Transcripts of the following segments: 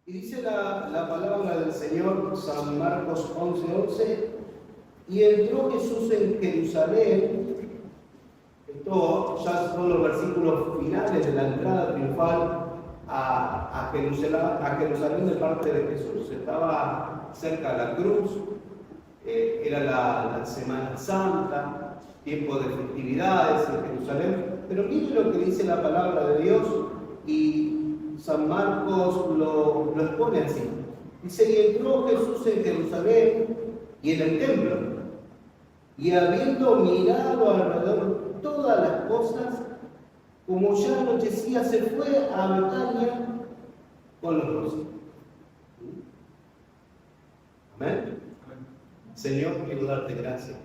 Y dice la palabra del Señor, San Marcos 11:11, y entró Jesús en Jerusalén. Esto ya son los versículos finales de la entrada triunfal a Jerusalén de parte de Jesús. Estaba cerca de la cruz, era la Semana Santa, tiempo de festividades en Jerusalén. Pero miren lo que dice la palabra de Dios, y San Marcos lo expone así. Dice: y entró Jesús en Jerusalén y en el templo, y habiendo mirado alrededor todas las cosas, como ya anochecía, se fue a Betania con los 12. Amén. Señor, quiero darte gracias.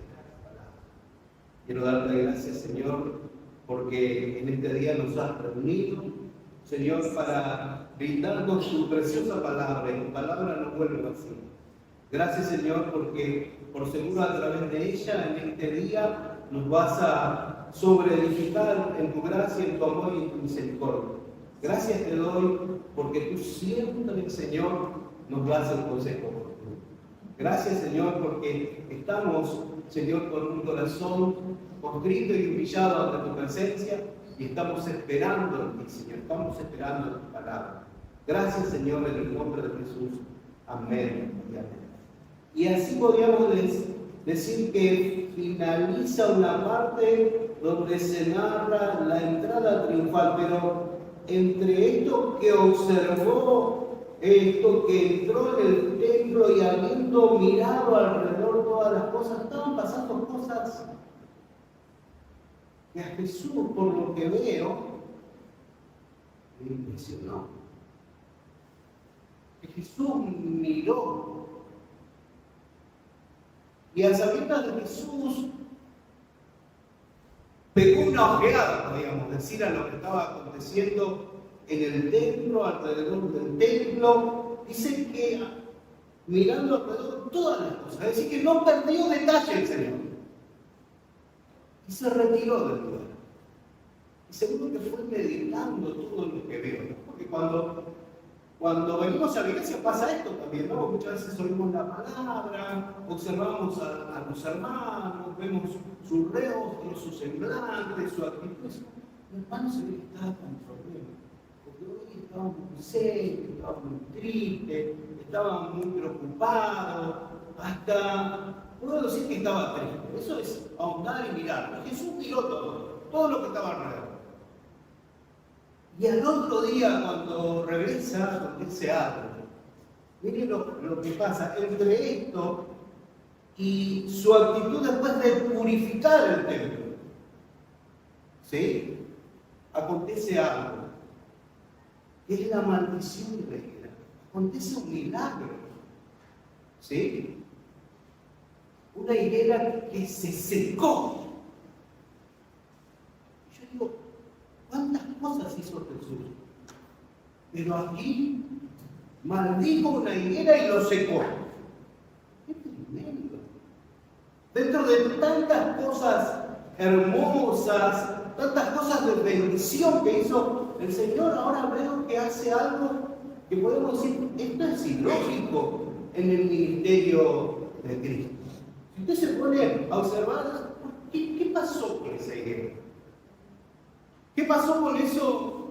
Quiero darte gracias, Señor, porque en este día nos has reunido, Señor, para brindarnos tu preciosa palabra, y tu palabra no vuelve vacía. Gracias, Señor, porque por seguro a través de ella en este día nos vas a sobreedificar en tu gracia, en tu amor y en tu misericordia. Gracias te doy porque tú siempre, Señor, nos das el consejo oportuno. Gracias, Señor, porque estamos, Señor, con un corazón contrito y humillado ante tu presencia, y estamos esperando en ti, Señor, estamos esperando en tu palabra. Gracias, Señor, en el nombre de Jesús. Amén y amén. Y así podríamos decir que finaliza una parte donde se narra la entrada triunfal, pero entre esto que observó, esto que entró en el templo y habiendo mirado alrededor todas las cosas, estaban pasando cosas que a Jesús, por lo que veo, me impresionó. Que Jesús miró, y a sabiendas de Jesús pegó una ojeada, podríamos decir, a lo que estaba aconteciendo en el templo, alrededor del templo. Dice que mirando alrededor todas las cosas, es decir, que no perdió detalle el Señor. Y se retiró del lugar. Y seguro que fue meditando todo lo que veo, ¿no? Porque cuando venimos a la iglesia pasa esto también, ¿no? Muchas veces oímos la palabra, observamos a los hermanos, vemos sus rostros, sus semblantes, su actitud. El hermano se ve que estaba con problemas, porque hoy estaba muy serio, estaba muy triste, estaba muy preocupado, hasta puedo decir que estaba triste. Eso es ahondar y mirar. Jesús miró todo lo que estaba alrededor. Y al otro día, cuando regresa, donde se abre, miren lo que pasa entre esto y su actitud después de purificar el templo. ¿Sí? Acontece algo, que es la maldición de la higuera. Acontece un milagro. ¿Sí? Una higuera que se secó. Yo digo, ¿cuántas cosas hizo Jesús? Pero aquí maldijo una higuera y lo secó. ¡Qué tremendo! Dentro de tantas cosas hermosas, tantas cosas de bendición que hizo el Señor, ahora veo que hace algo que podemos decir, esto es ilógico en el ministerio de Cristo. Si usted se pone a observar, ¿qué pasó con esa higuera? ¿Qué pasó con eso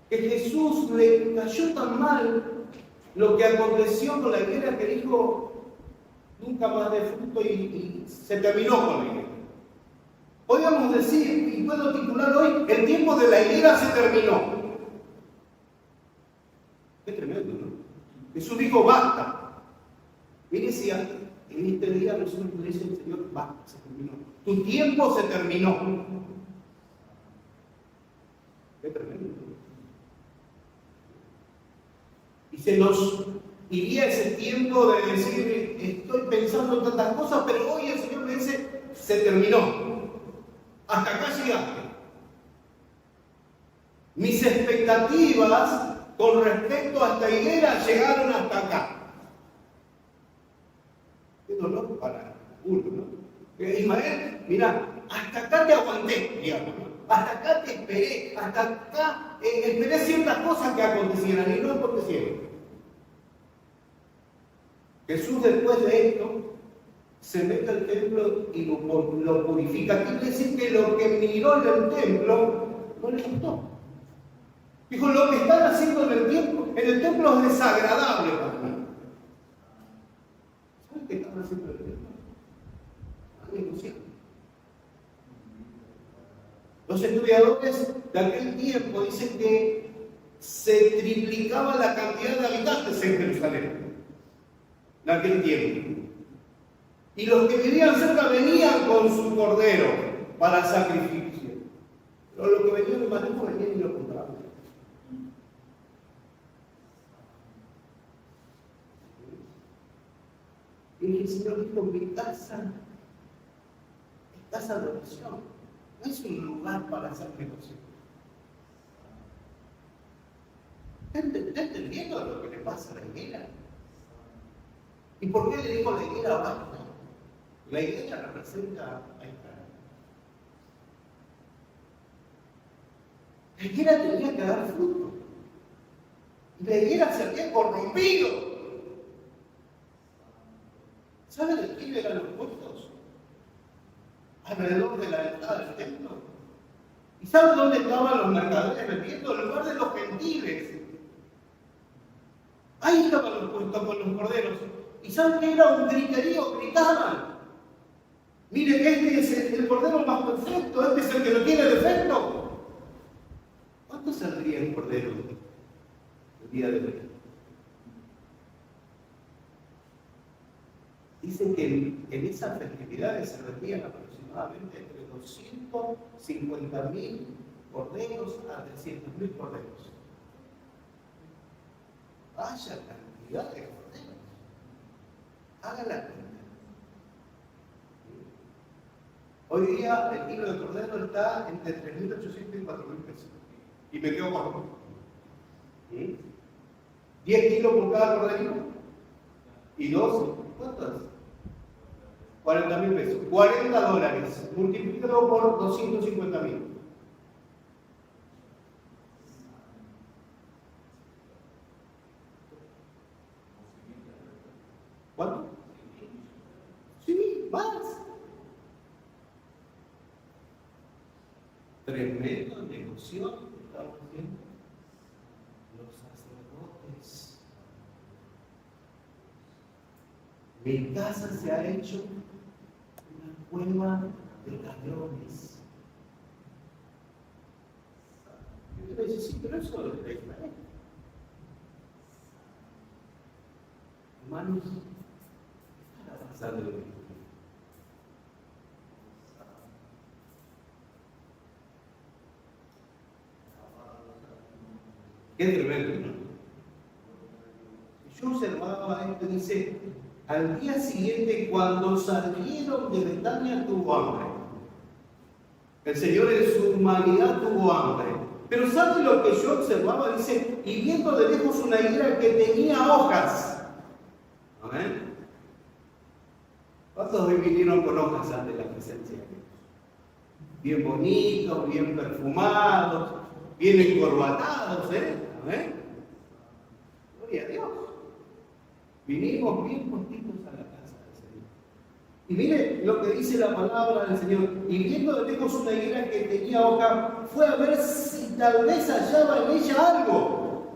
que Jesús le cayó tan mal lo que aconteció con la higuera, que dijo nunca más de fruto y se terminó con la higuera? Podríamos decir, y puedo titular hoy, el tiempo de la higuera se terminó. Qué tremendo, ¿no? Jesús dijo basta. Mire si en este día nosotros le dice el Señor, basta, se terminó. Tu tiempo se terminó. Qué tremendo. Y se nos iría ese tiempo de decir, estoy pensando en tantas cosas, pero hoy el Señor me dice, se terminó. Hasta acá llegaste. Mis expectativas con respecto a esta higuera llegaron hasta acá. Qué dolor para uno, ¿no? Ismael, mira, hasta acá te aguanté, digamos, ¿no? hasta acá te esperé, hasta acá esperé ciertas cosas que acontecieran y no acontecieron. Jesús después de esto se mete al templo y lo purifica. Quiere decir que lo que miró en el templo no le gustó. Dijo, lo que están haciendo en el templo es desagradable para mí. ¿Saben qué están haciendo en el templo? Los estudiadores de aquel tiempo dicen que se triplicaba la cantidad de habitantes en Jerusalén, en aquel tiempo. Y los que vivían cerca venían con su cordero para sacrificio. Pero los que venían de Mateo venían y lo compraban. Y el Señor dijo, mi casa de oración no es un lugar para hacer negocios. ¿Está entendiendo lo que le pasa a la higuera? ¿Y por qué le digo la higuera abajo? La higuera representa a Israel. La higuera tenía que dar fruto. Y la higuera se había corrompido. ¿Saben de quién eran los puestos? Alrededor de la entrada del templo. ¿Y saben dónde estaban los mercaderes vendiendo? En lugar de los gentiles. Ahí estaban los puestos con los corderos. ¿Y saben qué era un griterío? Gritaban. Mire, este es el cordero más perfecto, este es el que no tiene defecto. ¿Cuánto saldría un cordero el día de hoy? Dicen que en esas festividades se vendían aproximadamente entre 250.000 corderos a 300.000 corderos. Vaya cantidad de corderos. Hagan la cuenta. Hoy día el kilo de cordero está entre 3.800 y 4.000 pesos. Y me quedo corto. 10 kilos por cada cordero. Y 12, ¿cuánto es? 40.000 pesos. $40. Multiplícalo por 250.000. ¿Cuánto? Sí, más. Tremendo negocio que estaban haciendo los sacerdotes. Mi casa se ha hecho una cueva de ladrones. Y usted dice, sí, pero eso es de Israel. Hermanos, ¿qué está pasando en el mundo? Qué tremendo, ¿no? Yo observaba esto, dice, al día siguiente, cuando salieron de Betania, tuvo hambre. El Señor en su humanidad tuvo hambre. Pero ¿sabe lo que yo observaba? Dice, y viendo de lejos una higuera que tenía hojas. ¿Amén? ¿Cuántos hoy vinieron con hojas ante la presencia de Dios? Bien bonitos, bien perfumados, bien encorbatados, ¿eh? Gloria a Dios. Vinimos bien postitos a la casa del Señor. Y mire lo que dice la palabra del Señor. Y viendo de lejos una higuera que tenía hoja, fue a ver si tal vez hallaba en ella algo.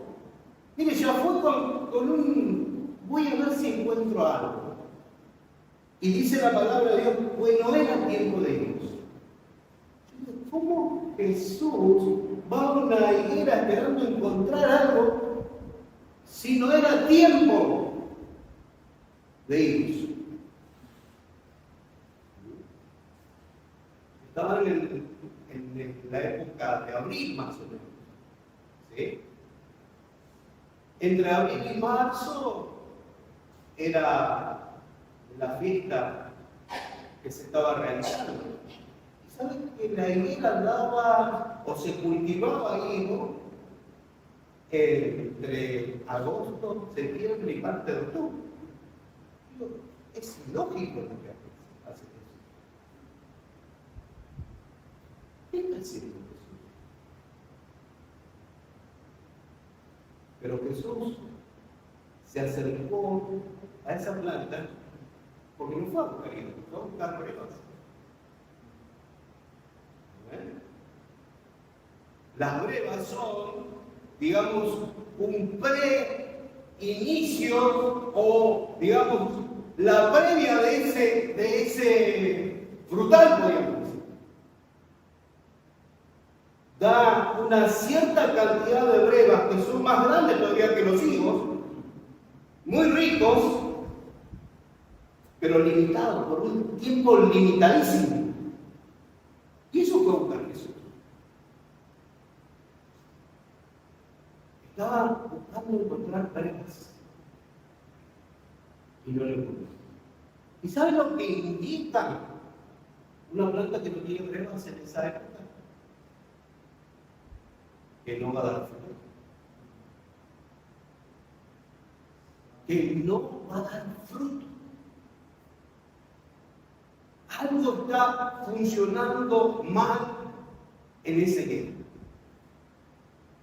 Mire, ya fue con un... voy a ver si encuentro algo. Y dice la palabra de Dios, pues no era tiempo de Dios. ¿Cómo Jesús va a una higuera esperando encontrar algo si no era tiempo de Dios? Estaban en la época de abril más o menos. ¿Sí? Entre abril y marzo era la fiesta que se estaba realizando. ¿Saben que la higuera andaba o se cultivaba ahí, ¿no? Entre agosto, septiembre y parte de octubre? Es lógico lo que hace eso. ¿Qué está haciendo Jesús? Pero Jesús se acercó a esa planta porque no fue a buscar higos, fue a buscar pruebas. Las brevas son, digamos, un pre-inicio o, digamos, la previa de ese frutal, podríamos decir. Da una cierta cantidad de brevas que son más grandes todavía que los higos, muy ricos, pero limitados, por un tiempo limitadísimo. Y eso fue buscar Jesús. Estaba buscando encontrar brevas y no lo encontró. ¿Y saben lo que indica una planta que no tiene brevas en esa época? Que no va a dar fruto. Que no va a dar fruto. Algo está funcionando mal en esa higuera.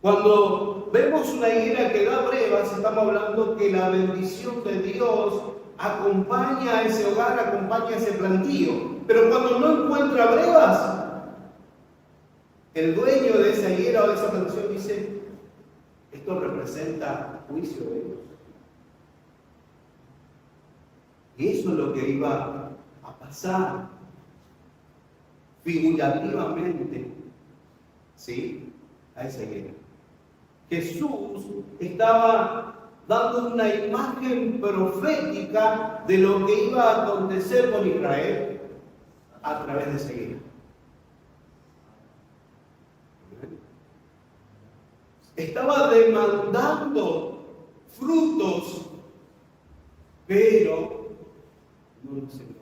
Cuando vemos una higuera que da brevas, estamos hablando que la bendición de Dios acompaña a ese hogar, acompaña a ese plantío. Pero cuando no encuentra brevas, el dueño de esa higuera o de esa plantación dice: esto representa juicio de Dios. Y eso es lo que iba a pasar figurativamente, ¿sí?, a esa higuera. Jesús estaba dando una imagen profética de lo que iba a acontecer con Israel a través de esa higuera. Estaba demandando frutos, pero no los encontró.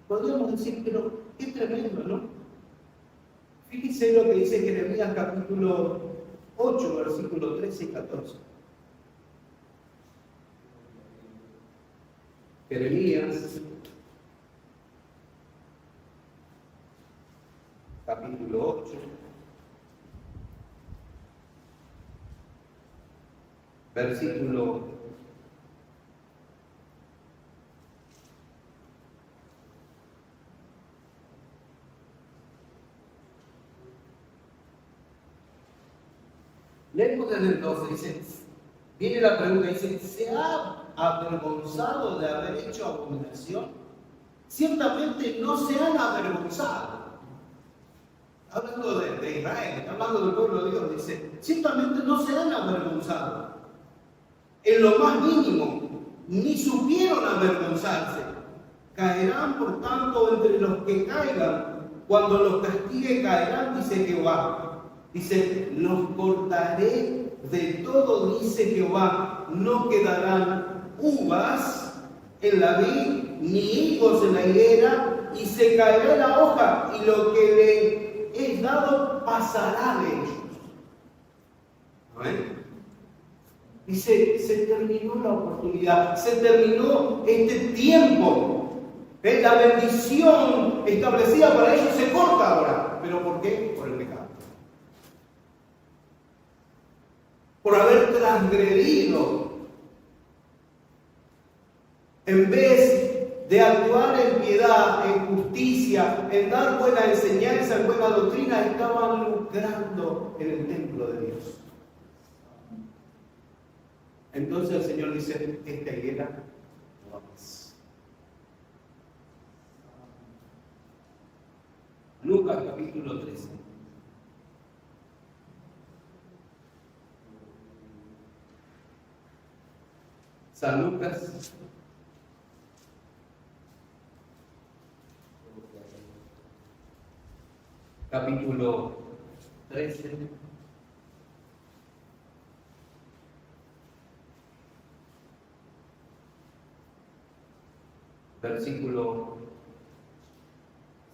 Podríamos decir, pero qué tremendo, ¿no? Fíjense lo que dice Jeremías capítulo 8, versículos 13 y 14. Jeremías capítulo 8, versículo 'Leemos desde el 12, dice, viene la pregunta, dice: ¿se ha avergonzado de haber hecho abominación? Ciertamente no se han avergonzado. Hablando de Israel, está hablando del pueblo de Dios, dice: ciertamente no se han avergonzado. En lo más mínimo, ni supieron avergonzarse. Caerán, por tanto, entre los que caigan. Cuando los castigue, caerán, dice Jehová. Dice: los cortaré de todo, dice Jehová. No quedarán uvas en la vid, ni higos en la higuera, y se caerá la hoja, y lo que le es dado pasará de ellos. ¿Amén? Dice: se terminó la oportunidad, se terminó este tiempo. La bendición establecida para ellos se corta ahora. ¿Pero por qué? Por el pecado. Por haber transgredido. En vez de actuar en piedad, en justicia, en dar buena enseñanza, en buena doctrina, estaban lucrando en el templo de Dios. Entonces el Señor dice: esta higuera no va más. Lucas capítulo 13. San Lucas capítulo 13. Versículo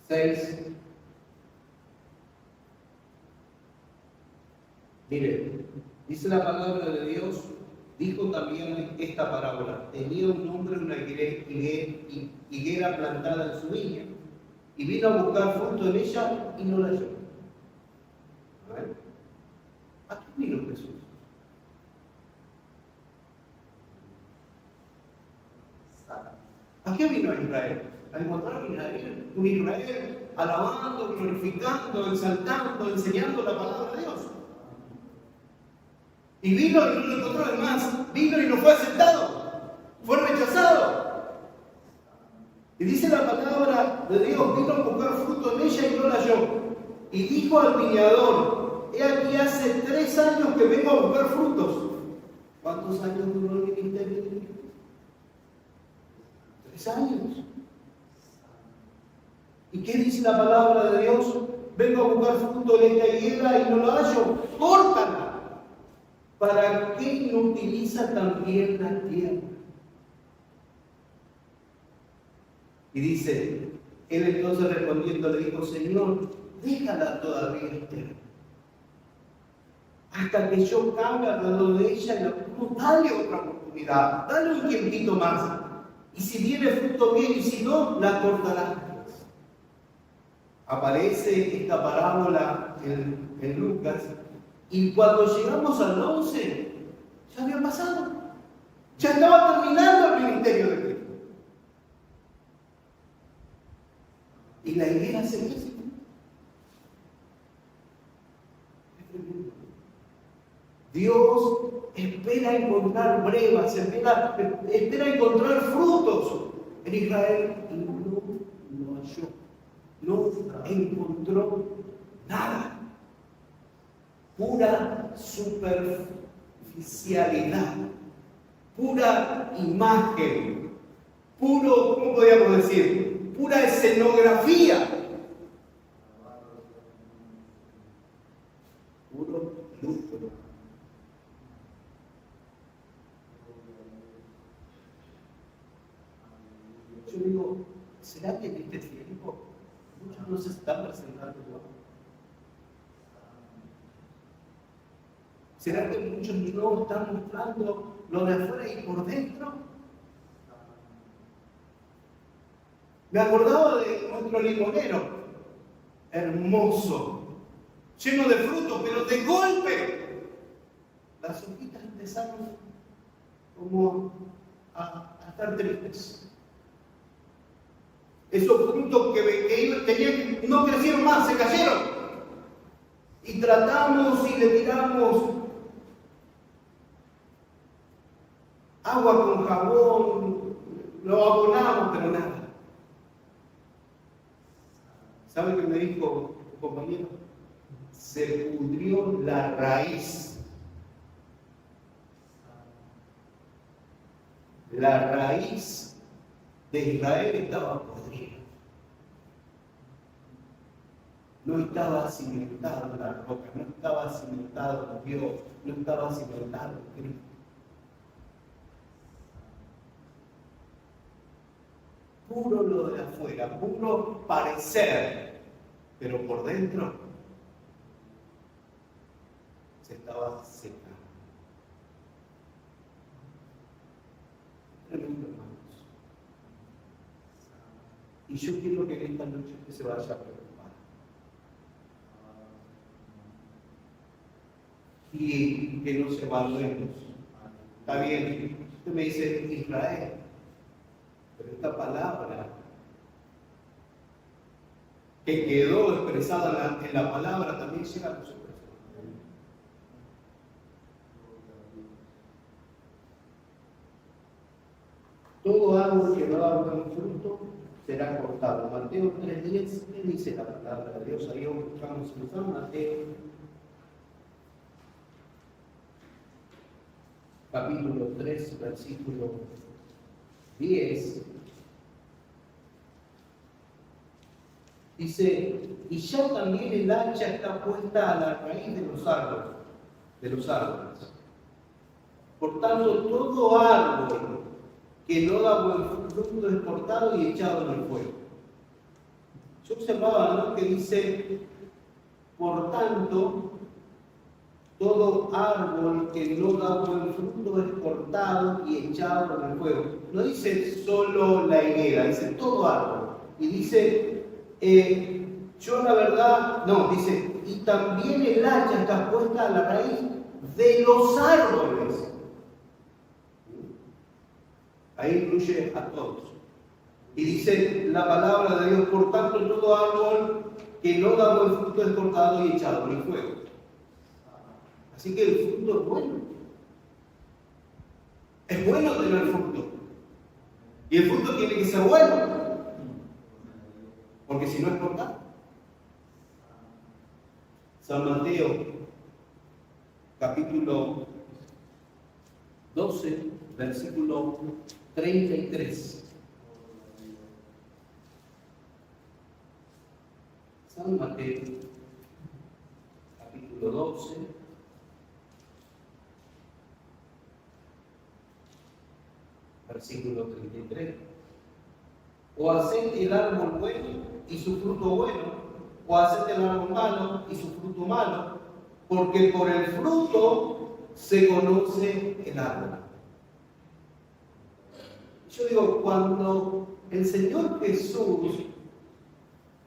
6. Mire, dice la palabra de Dios, dijo también esta parábola: tenía un hombre una higuera plantada en su viña, y vino a buscar fruto en ella y no la halló. ¿A qué vino Jesús? ¿A qué vino Israel? A encontrar un Israel alabando, glorificando, exaltando, enseñando la palabra de Dios. Y vino y no lo encontró, además, vino y no fue aceptado, fue rechazado. Y dice la palabra de Dios, vino a buscar fruto en ella y no la halló. Y dijo al viñador, he aquí hace 3 años que vengo a buscar frutos. ¿Cuántos años duró el ministerio de Dios? 3 años. ¿Y qué dice la palabra de Dios? Vengo a buscar fruto en esta higuera y no lo hallo. ¡Córtala! ¿Para qué inutiliza también la tierra? Y dice, él entonces respondiendo le dijo, Señor, déjala todavía estéril, hasta que yo cambie alrededor de ella y la dale otra oportunidad, dale un tiempito más. Y si viene fruto bien y si no, la cortarás. Aparece esta parábola en Lucas. Y cuando llegamos al 11, ya había pasado. Ya estaba terminando el ministerio de Cristo. Y la higuera se hizo. Dios espera encontrar brevas, espera encontrar frutos en Israel y no lo halló. No encontró nada. Pura superficialidad, pura imagen, puro, ¿cómo podríamos decir? Pura escenografía, puro lucro. Yo digo, ¿será que en este tiempo muchos no se están presentando igual? ¿Será que muchos no están mostrando lo de afuera y por dentro? Me acordaba de nuestro limonero, hermoso, lleno de frutos, pero de golpe las hojitas empezaron como a estar tristes. Esos frutos que ellos tenían no crecieron más, se cayeron. Y tratamos y le tiramos agua con jabón, lo abonamos, pero nada. ¿Sabe qué me dijo un compañero? Se pudrió la raíz. La raíz de Israel estaba podrida. No estaba cimentado en la roca, no estaba cimentado en Dios, no estaba cimentado en Cristo. Puro lo de afuera, puro parecer, pero por dentro se estaba secando. Tremendo, hermanos. Y yo quiero que en esta noche usted se vaya a preocupar. Y que nos evaluemos. Está bien, usted me dice Israel. Pero esta palabra que quedó expresada en la palabra también llega a nosotros. Todo árbol que no da buen fruto será cortado. Mateo 3:10, ¿qué dice la palabra de Dios? Ahí buscamos en San Mateo, capítulo 3, versículo 10. Dice, y ya también el hacha está puesta a la raíz de los árboles. Por tanto, todo árbol que no da buen fruto es cortado y echado en el fuego. Yo observaba, ¿no?, que dice, por tanto, todo árbol que no da buen fruto es cortado y echado en el fuego. No dice solo la higuera, dice todo árbol. Y dice, yo la verdad, no, dice, y también el hacha está puesta a la raíz de los árboles. Ahí incluye a todos. Y dice la palabra de Dios, por tanto, todo árbol que no da buen fruto es cortado y echado en el fuego. Así que el fruto es bueno. Es bueno tener fruto. Y el fruto tiene que ser bueno. Porque si no es cortado. San Mateo, capítulo 12, versículo 33. San Mateo, capítulo 12, versículo 33. O haced el árbol bueno y su fruto bueno, o haced el árbol malo y su fruto malo, porque por el fruto se conoce el árbol. Yo digo, cuando el Señor Jesús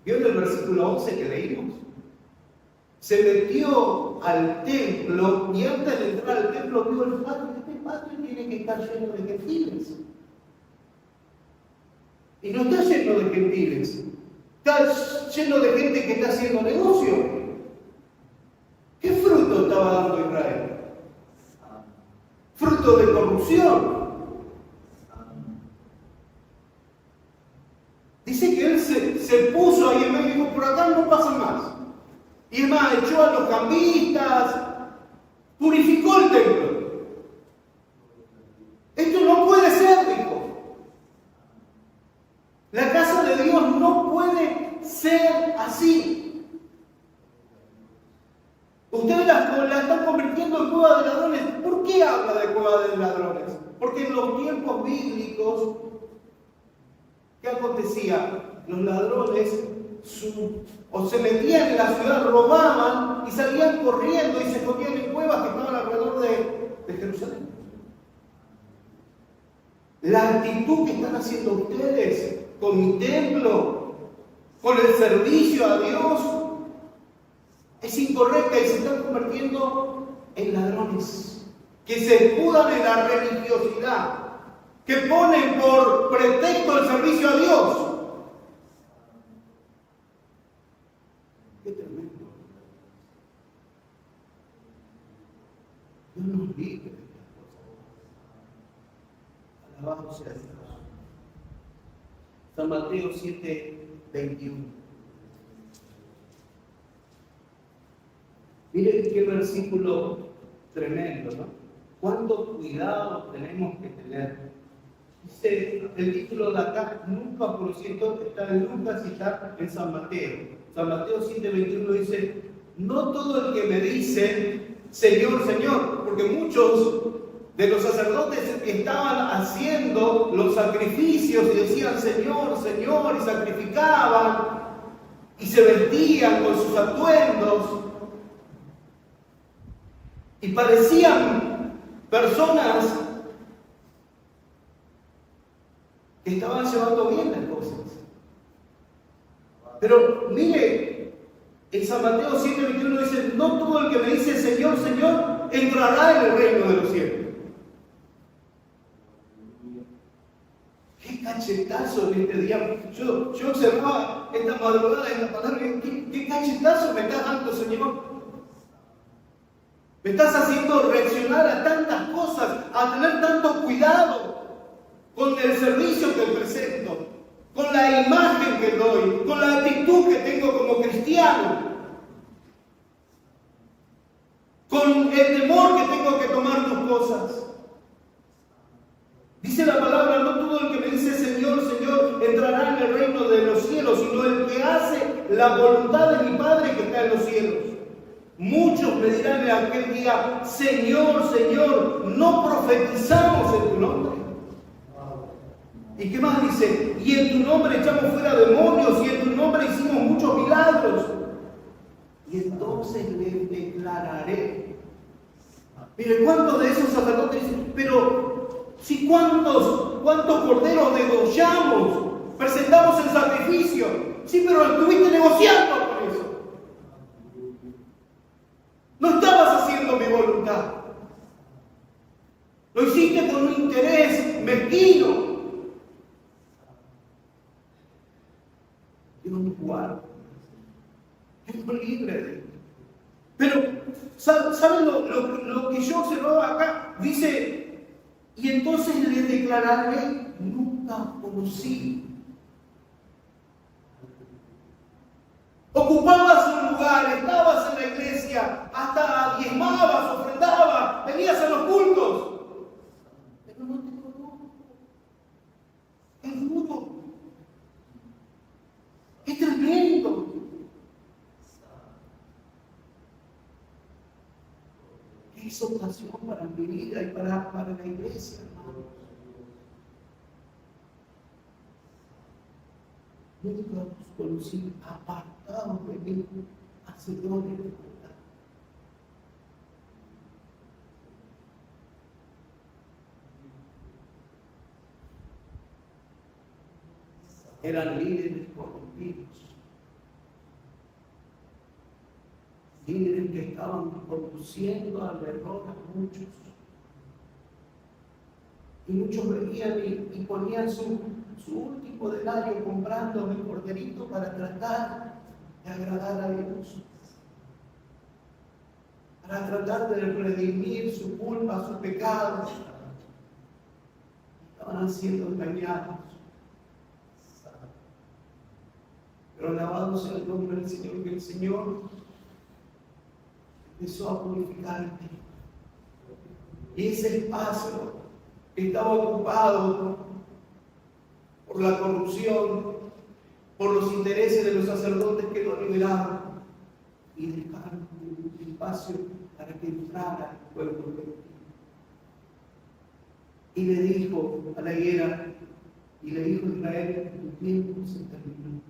vio en el versículo 11 que leímos, se metió al templo y antes de entrar al templo vio el patio. Este patio tiene que estar lleno de gentiles. Y no está lleno de gentiles, está lleno de gente que está haciendo negocio. ¿Qué fruto estaba dando Israel? Fruto de corrupción. Dice que él se puso ahí en medio y dijo, por acá no pasan más. Y es más, echó a los cambistas, purificó el templo. Esto no puede ser, dijo. La casa de Dios no puede ser así. Ustedes la están convirtiendo en cueva de ladrones. ¿Por qué habla de cueva de ladrones? Porque en los tiempos bíblicos, ¿qué acontecía? Los ladrones o se metían en la ciudad, robaban y salían corriendo y se escondían en cuevas que estaban alrededor de Jerusalén. La actitud que están haciendo ustedes con mi templo, con el servicio a Dios, es incorrecta y se están convirtiendo en ladrones que se escudan en la religiosidad, que ponen por pretexto el servicio a Dios. Qué tremendo. Dios nos libre de estas cosas. Alabado sea Dios. San Mateo 7, 21. Miren qué versículo tremendo, ¿no? ¿Cuánto cuidado tenemos que tener? Dice, el título de acá, nunca por ciento, está en Lucas y está en San Mateo. San Mateo 7, 21 dice, no todo el que me dice, Señor, Señor, porque muchos de los sacerdotes que estaban haciendo los sacrificios y decían Señor, Señor, y sacrificaban y se vestían con sus atuendos y parecían personas que estaban llevando bien las cosas. Pero mire, en San Mateo 7:21 dice, no todo el que me dice Señor, Señor, entrará en el reino de los cielos. Qué cachetazo en este día. Yo observaba esta madrugada en la palabra, ¿qué cachetazo me estás dando, Señor? Me estás haciendo reaccionar a tantas cosas, a tener tanto cuidado con el servicio que presento, con la imagen que doy, con la actitud que tengo como cristiano, con el temor que tengo que tomar tus cosas. Dice la palabra, no todo el que me dice Señor, Señor, entrará en el reino de los cielos, sino el que hace la voluntad de mi Padre que está en los cielos. Muchos me dirán en aquel día, Señor, Señor, no profetizamos en tu nombre. ¿Y qué más dice? Y en tu nombre echamos fuera demonios, y en tu nombre hicimos muchos milagros. Y entonces les declararé. Mire, ¿cuántos de esos sacerdotes dicen, pero si cuántos corderos degollamos, presentamos el sacrificio? Sí, pero estuviste negociando con eso. No estabas haciendo mi voluntad. Lo hiciste con un interés mezquino. Dios guarda. Es libre. Pero, ¿saben lo que yo observaba acá? Dice, y entonces le declararé, nunca conocí. Ocupabas un lugar, estabas en la iglesia, hasta diezmabas, ofrendabas, venías a los cultos. Pero no te conozco. Es duro. Es tremendo. Es ocasión para mi vida y para la iglesia, hermanos. Nunca los conocí apartados de mí, hacedores de maldad. Eran líderes corrompidos. Líderes que estaban conduciendo al error a muchos. Y muchos venían y ponían su último denario comprando el corderito para tratar de agradar a Dios. Para tratar de redimir su culpa, su pecado. Estaban siendo engañados. Pero alabado sea el nombre del Señor, que el Señor empezó a purificarte. Y ese espacio que estaba ocupado por la corrupción, por los intereses de los sacerdotes que lo liberaron, y dejaron un espacio para que entrara el pueblo de Dios. Y le dijo a la higuera, y le dijo a Israel, tu tiempo se terminó.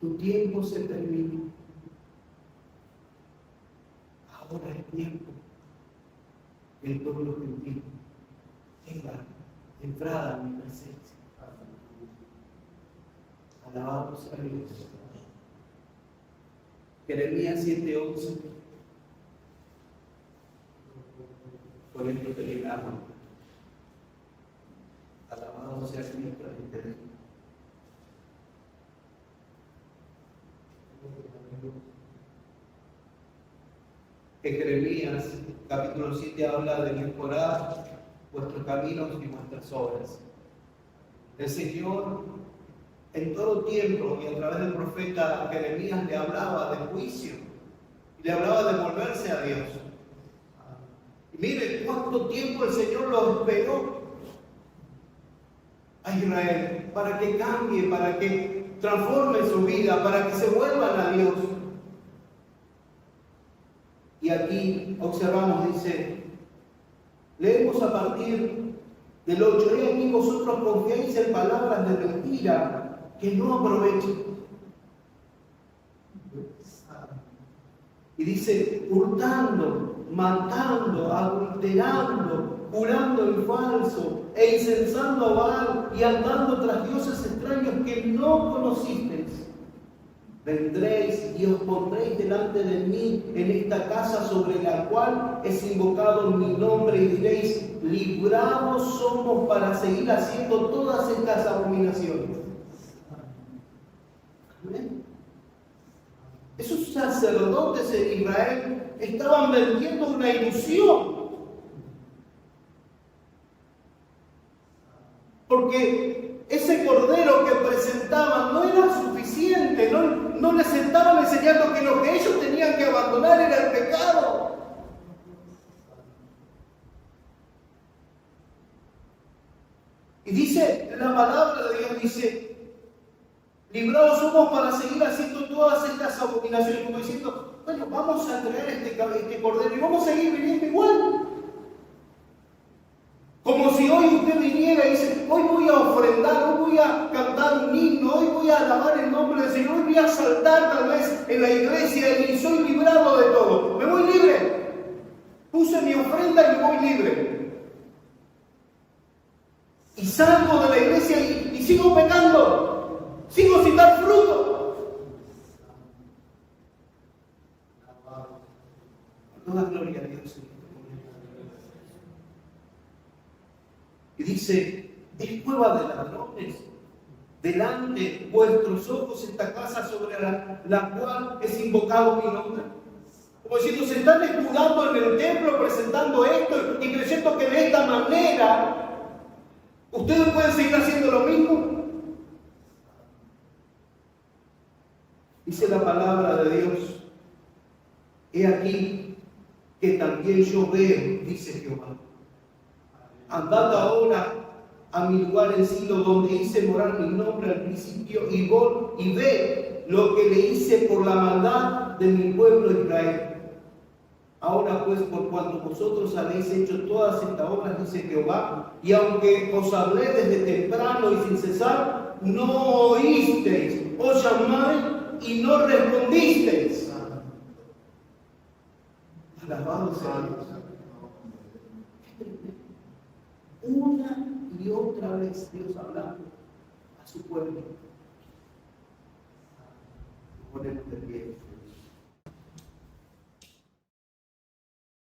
Tu tiempo se terminó. Ahora es tiempo que el pueblo gentil tenga entrada en mi presencia. Alabado sea Dios. Jeremías 7:11. Con esto te ligamos. Alabado sea Cristo. Que Jeremías capítulo 7 habla de mejorar vuestros caminos y vuestras obras. El Señor en todo tiempo y a través del profeta Jeremías le hablaba de juicio y le hablaba de volverse a Dios. Y mire cuánto tiempo el Señor lo esperó a Israel para que cambie, para que transforme su vida, para que se vuelvan a Dios. Y aquí observamos, dice, leemos a partir del 8, y aquí vosotros confiáis en palabras de mentira que no aprovechan. Y dice, hurtando, matando, adulterando, jurando en falso, e incensando a Baal y andando tras dioses extraños que no conocisteis. Vendréis y os pondréis delante de mí en esta casa sobre la cual es invocado mi nombre y diréis, librados somos para seguir haciendo todas estas abominaciones. Amén. Esos sacerdotes en Israel estaban vendiendo una ilusión. Porque ese cordero que presentaban no era suficiente, no les estaban enseñando que lo que ellos tenían que abandonar era el pecado. Y dice la palabra de Dios, dice, librados somos para seguir haciendo todas estas abominaciones, como diciendo, bueno, vamos a traer este cordero y vamos a seguir viviendo igual. Como si hoy usted viniera y dice, hoy voy a ofrendar, hoy voy a cantar un himno, hoy voy a alabar el nombre del Señor, hoy voy a saltar tal vez en la iglesia y soy librado de todo. Me voy libre. Puse mi ofrenda y me voy libre. Y salgo de la iglesia y sigo pecando, sigo sin dar fruto. Toda gloria a Dios. Y dice, es cueva de ladrones. Delante vuestros ojos esta casa sobre la cual es invocado mi nombre. Como diciendo, se están escudando en el templo presentando esto y creyendo que de esta manera ustedes pueden seguir haciendo lo mismo. Dice la palabra de Dios, he aquí que también yo veo, dice Jehová. Andad ahora a mi lugar en Silo, donde hice morar mi nombre al principio, y ve lo que le hice por la maldad de mi pueblo Israel. Ahora pues, por cuanto vosotros habéis hecho todas estas obras, dice Jehová, y aunque os hablé desde temprano y sin cesar, no oísteis, os llamé y no respondisteis. Alabado sea Dios. Una y otra vez Dios hablando a su pueblo. Ponemos de pie.